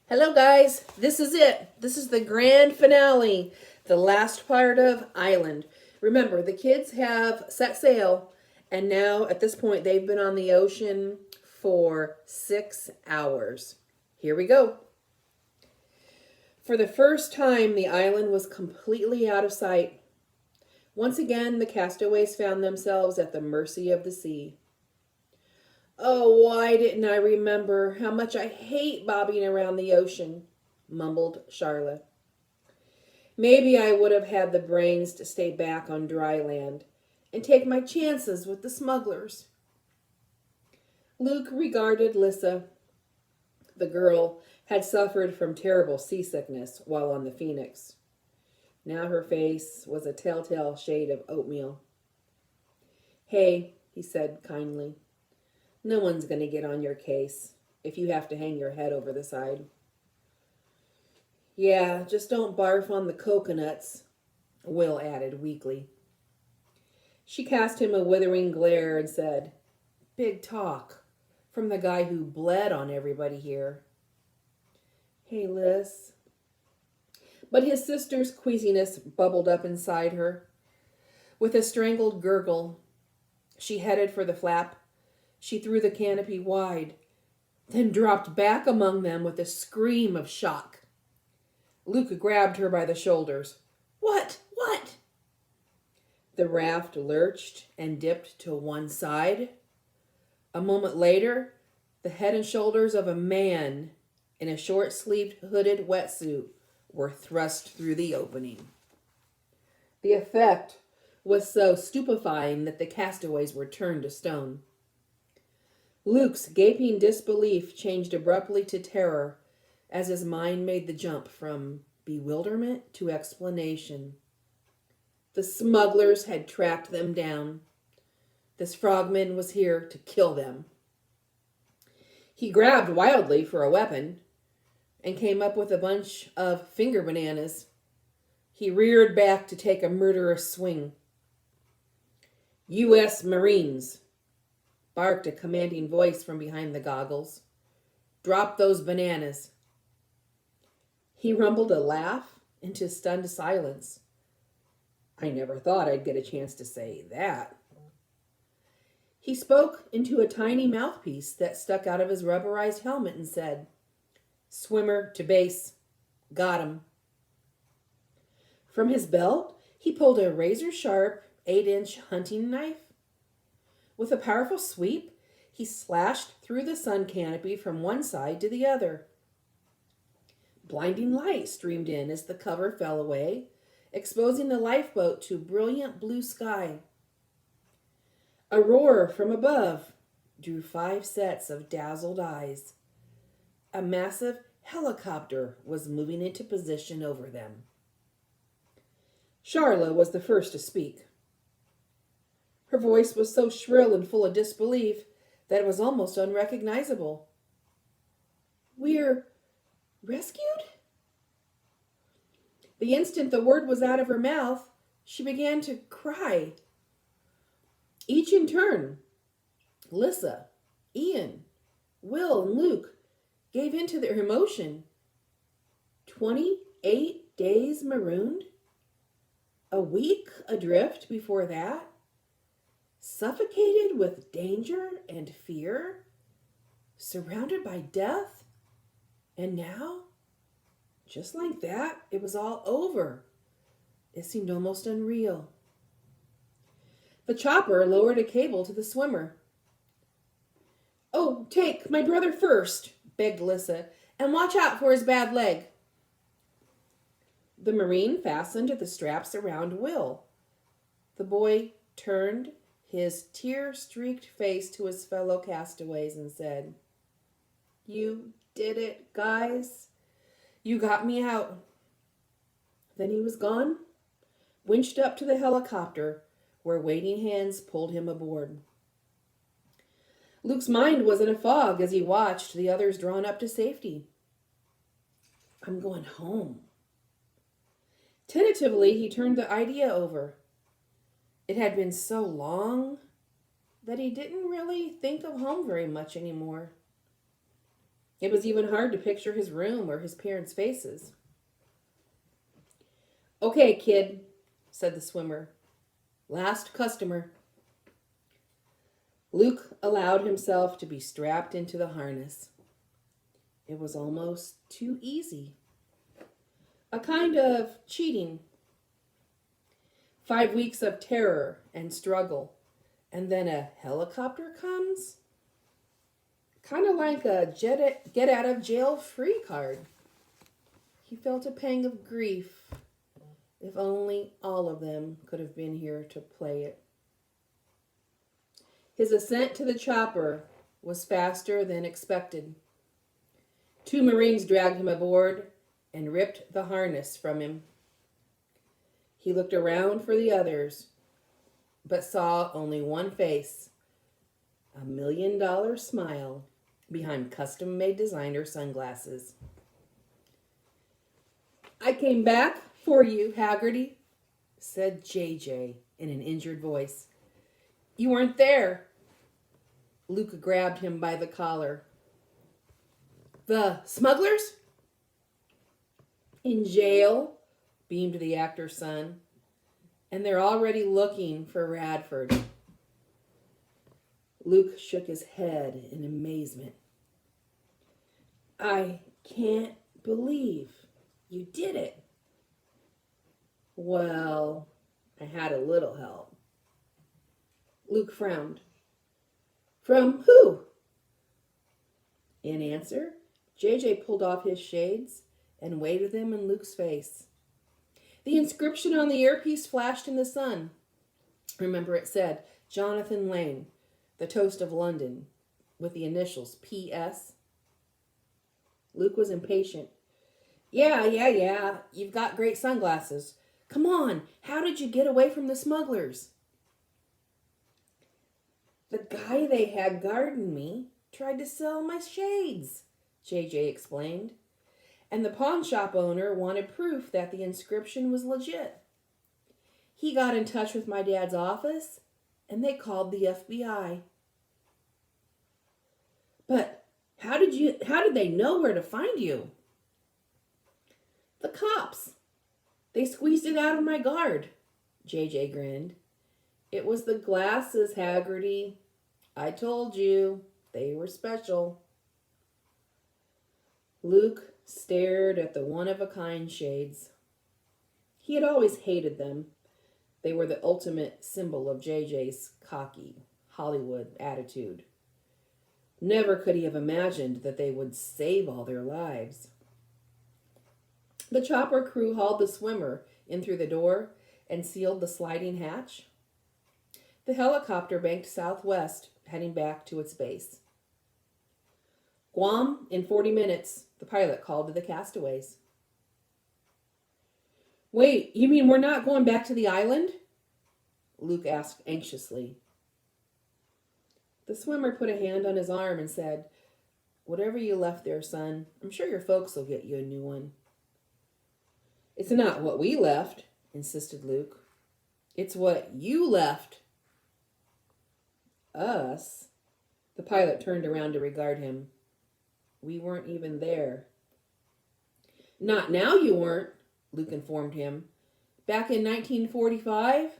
Hello, guys. This is it. This is the grand finale, the last part of Island. Remember, the kids have set sail, and now at this point, they've been on the ocean for 6 hours. Here we go. For the first time, the island was completely out of sight. Once again, the castaways found themselves at the mercy of the sea. Oh, why didn't I remember how much I hate bobbing around the ocean? Mumbled Charlotte. Maybe I would have had the brains to stay back on dry land and take my chances with the smugglers. Luke regarded Lissa. The girl had suffered from terrible seasickness while on the Phoenix. Now her face was a telltale shade of oatmeal. Hey, he said kindly. No one's going to get on your case if you have to hang your head over the side. Yeah, just don't barf on the coconuts, Will added weakly. She cast him a withering glare and said, Big talk from the guy who bled on everybody here. Hey, Liz. But his sister's queasiness bubbled up inside her. With a strangled gurgle, she headed for the flap. She threw the canopy wide, then dropped back among them with a scream of shock. Luke grabbed her by the shoulders. What? What? The raft lurched and dipped to one side. A moment later, the head and shoulders of a man in a short-sleeved hooded wetsuit were thrust through the opening. The effect was so stupefying that the castaways were turned to stone. Luke's gaping disbelief changed abruptly to terror as his mind made the jump from bewilderment to explanation. The smugglers had tracked them down. This frogman was here to kill them. He grabbed wildly for a weapon and came up with a bunch of finger bananas. He reared back to take a murderous swing. U.S. Marines, barked a commanding voice from behind the goggles. Drop those bananas. He rumbled a laugh into stunned silence. I never thought I'd get a chance to say that. He spoke into a tiny mouthpiece that stuck out of his rubberized helmet and said, Swimmer to base. Got him. From his belt, he pulled a razor-sharp 8-inch hunting knife. With a powerful sweep, he slashed through the sun canopy from one side to the other. Blinding light streamed in as the cover fell away, exposing the lifeboat to brilliant blue sky. A roar from above drew 5 sets of dazzled eyes. A massive helicopter was moving into position over them. Charla was the first to speak. Her voice was so shrill and full of disbelief that it was almost unrecognizable. We're rescued? The instant the word was out of her mouth, she began to cry. Each in turn, Lissa, Ian, Will, and Luke gave in to their emotion. 28 days marooned? A week adrift before that? Suffocated with danger and fear? Surrounded by death? And now, just like that, it was all over. It seemed almost unreal. The chopper lowered a cable to the swimmer. Oh, take my brother first, begged Lissa, and watch out for his bad leg. The Marine fastened the straps around Will. The boy turned his tear-streaked face to his fellow castaways and said, You did it, guys. You got me out. Then he was gone, winched up to the helicopter, where waiting hands pulled him aboard. Luke's mind was in a fog as he watched the others drawn up to safety. I'm going home. Tentatively, he turned the idea over. It had been so long that he didn't really think of home very much anymore. It was even hard to picture his room or his parents' faces. "Okay, kid," said the swimmer. "Last customer." Luke allowed himself to be strapped into the harness. It was almost too easy. A kind of cheating. 5 weeks of terror and struggle, and then a helicopter comes? Kind of like a get out of jail free card. He felt a pang of grief. If only all of them could have been here to play it. His ascent to the chopper was faster than expected. 2 Marines dragged him aboard and ripped the harness from him. He looked around for the others, but saw only one face, a $1 million smile behind custom-made designer sunglasses. "I came back for you, Haggerty," said JJ in an injured voice. "You weren't there." Luke grabbed him by the collar. "The smugglers?" "In jail," beamed the actor's son. "And they're already looking for Radford." Luke shook his head in amazement. "I can't believe you did it." "Well, I had a little help." Luke frowned. "From who?" In answer, JJ pulled off his shades and waved them in Luke's face. The inscription on the earpiece flashed in the sun. Remember, it said, "Jonathan Lane, the Toast of London," with the initials P.S. Luke was impatient. Yeah. You've got great sunglasses. Come on, how did you get away from the smugglers?" "The guy they had guarding me tried to sell my shades," JJ explained. "And the pawn shop owner wanted proof that the inscription was legit. He got in touch with my dad's office, and they called the FBI." "But how did they know where to find you?" "The cops. They squeezed it out of my guard." JJ grinned. "It was the glasses, Haggerty. I told you, they were special." Luke stared at the one-of-a-kind shades. He had always hated them. They were the ultimate symbol of JJ's cocky Hollywood attitude. Never could he have imagined that they would save all their lives. The chopper crew hauled the swimmer in through the door and sealed the sliding hatch. The helicopter banked southwest, heading back to its base. "Guam in 40 minutes, the pilot called to the castaways. "Wait, you mean we're not going back to the island?" Luke asked anxiously. The swimmer put a hand on his arm and said, "Whatever you left there, son, I'm sure your folks will get you a new one." "It's not what we left," insisted Luke. "It's what you left." "Us?" The pilot turned around to regard him. "We weren't even there." "Not now you weren't," Luke informed him. "Back in 1945,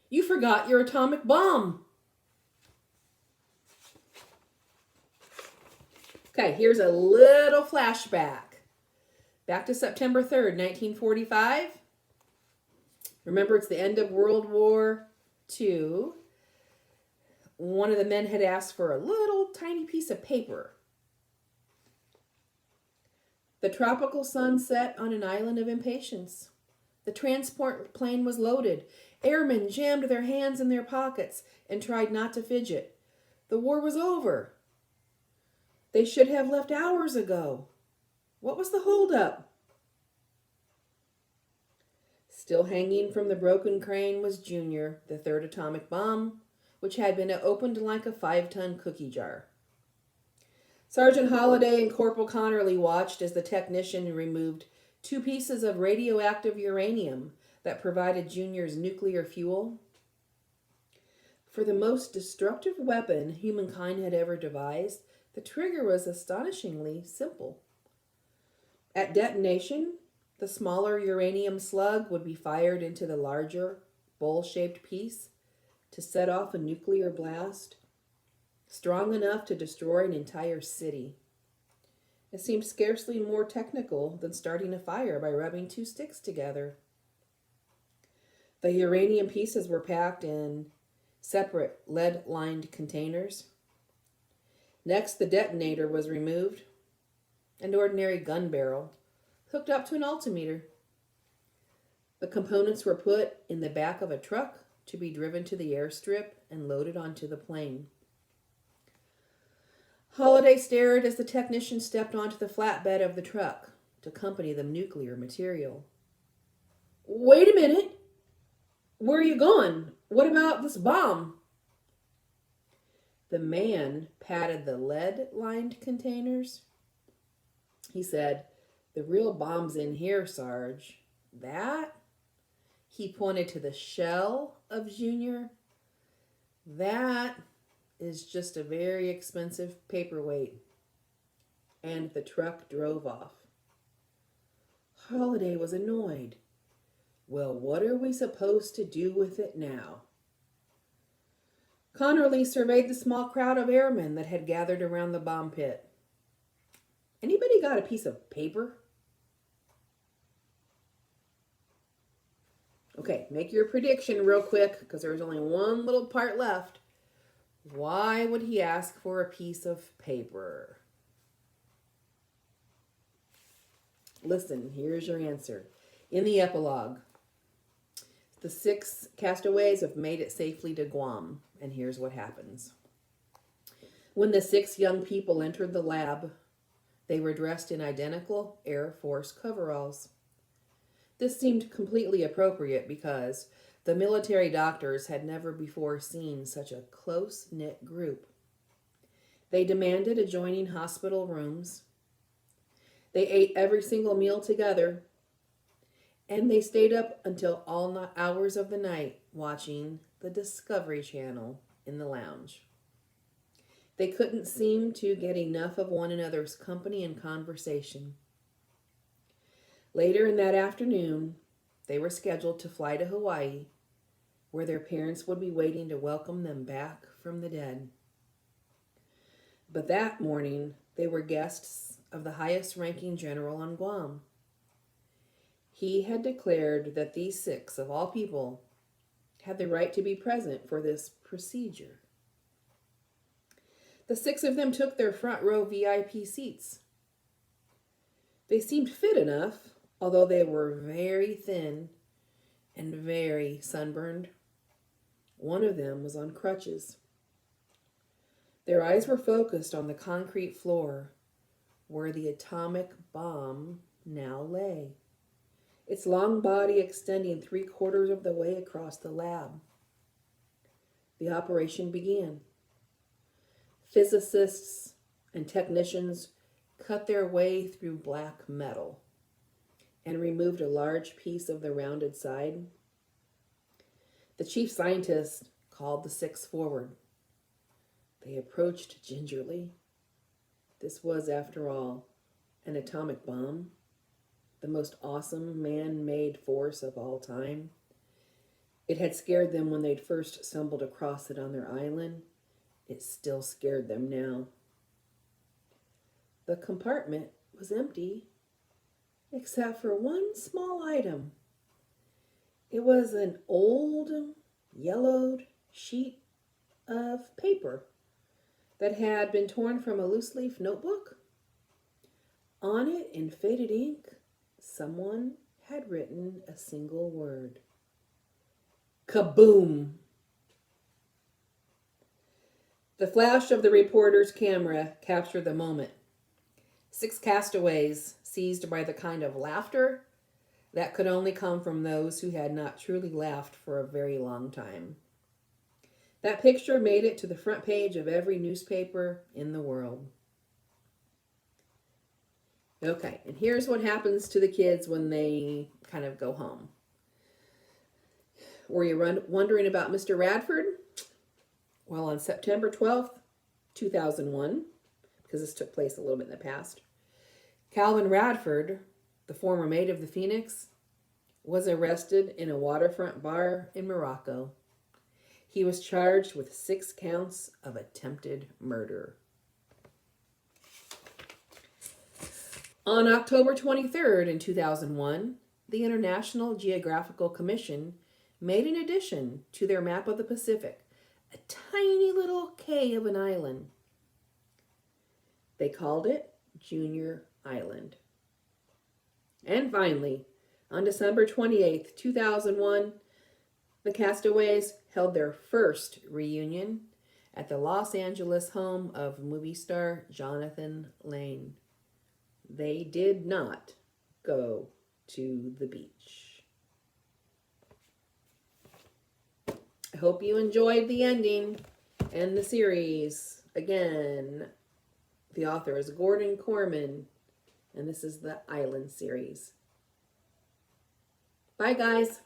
you forgot your atomic bomb." Okay, here's a little flashback. Back to September 3rd, 1945. Remember, it's the end of World War II. One of the men had asked for a little tiny piece of paper. The tropical sun set on an island of impatience. The transport plane was loaded. Airmen jammed their hands in their pockets and tried not to fidget. The war was over. They should have left hours ago. What was the holdup? Still hanging from the broken crane was Junior, the third atomic bomb, which had been opened like a 5-ton cookie jar. Sergeant Holliday and Corporal Connerly watched as the technician removed 2 pieces of radioactive uranium that provided Junior's nuclear fuel. For the most destructive weapon humankind had ever devised, The trigger was astonishingly simple. At detonation, the smaller uranium slug would be fired into the larger, bowl-shaped piece to set off a nuclear blast strong enough to destroy an entire city. It seemed scarcely more technical than starting a fire by rubbing two sticks together. The uranium pieces were packed in separate lead-lined containers. Next, the detonator was removed, an ordinary gun barrel, hooked up to an altimeter. The components were put in the back of a truck to be driven to the airstrip and loaded onto the plane. Holliday stared as the technician stepped onto the flatbed of the truck to accompany the nuclear material. Wait a minute! Where are you going? What about this bomb? The man patted the lead-lined containers. He said, "The real bomb's in here, Sarge. That," he pointed to the shell of Junior, "that is just a very expensive paperweight." And the truck drove off. Holliday was annoyed. Well, what are we supposed to do with it now? Connerly surveyed the small crowd of airmen that had gathered around the bomb pit. Anybody got a piece of paper? Okay, make your prediction real quick, because there's only one little part left. Why would he ask for a piece of paper? Listen, here's your answer. In the epilogue, the 6 castaways have made it safely to Guam, and here's what happens. When the 6 young people entered the lab, they were dressed in identical Air Force coveralls. This seemed completely appropriate because the military doctors had never before seen such a close-knit group. They demanded adjoining hospital rooms. They ate every single meal together, and they stayed up until all hours of the night watching the Discovery Channel in the lounge. They couldn't seem to get enough of one another's company and conversation. Later in that afternoon, they were scheduled to fly to Hawaii, where their parents would be waiting to welcome them back from the dead. But that morning, they were guests of the highest-ranking general on Guam. He had declared that these 6, of all people, had the right to be present for this procedure. The 6 of them took their front row VIP seats. They seemed fit enough, although they were very thin and very sunburned. One of them was on crutches. Their eyes were focused on the concrete floor where the atomic bomb now lay, its long body extending 3/4 of the way across the lab. The operation began. Physicists and technicians cut their way through black metal and removed a large piece of the rounded side. The chief scientist called the 6 forward. They approached gingerly. This was, after all, an atomic bomb, the most awesome man-made force of all time. It had scared them when they'd first stumbled across it on their island. It still scared them now. The compartment was empty, except for one small item. It was an old, yellowed sheet of paper that had been torn from a loose-leaf notebook. On it, in faded ink, someone had written a single word. Kaboom! The flash of the reporter's camera captured the moment. 6 castaways seized by the kind of laughter that could only come from those who had not truly laughed for a very long time. That picture made it to the front page of every newspaper in the world. Okay, and here's what happens to the kids when they kind of go home. Were you wondering about Mr. Radford? Well, on September 12th, 2001, because this took place a little bit in the past. Calvin Radford, the former mate of the Phoenix, was arrested in a waterfront bar in Morocco. He was charged with 6 counts of attempted murder. On October 23rd in 2001, the International Geographical Commission made an addition to their map of the Pacific, a tiny little cay of an island. They called it Junior Island. And finally, on December 28th, 2001, the castaways held their first reunion at the Los Angeles home of movie star Jonathan Lane. They did not go to the beach. I hope you enjoyed the ending and the series. Again, the author is Gordon Korman, and this is the Island series. Bye, guys.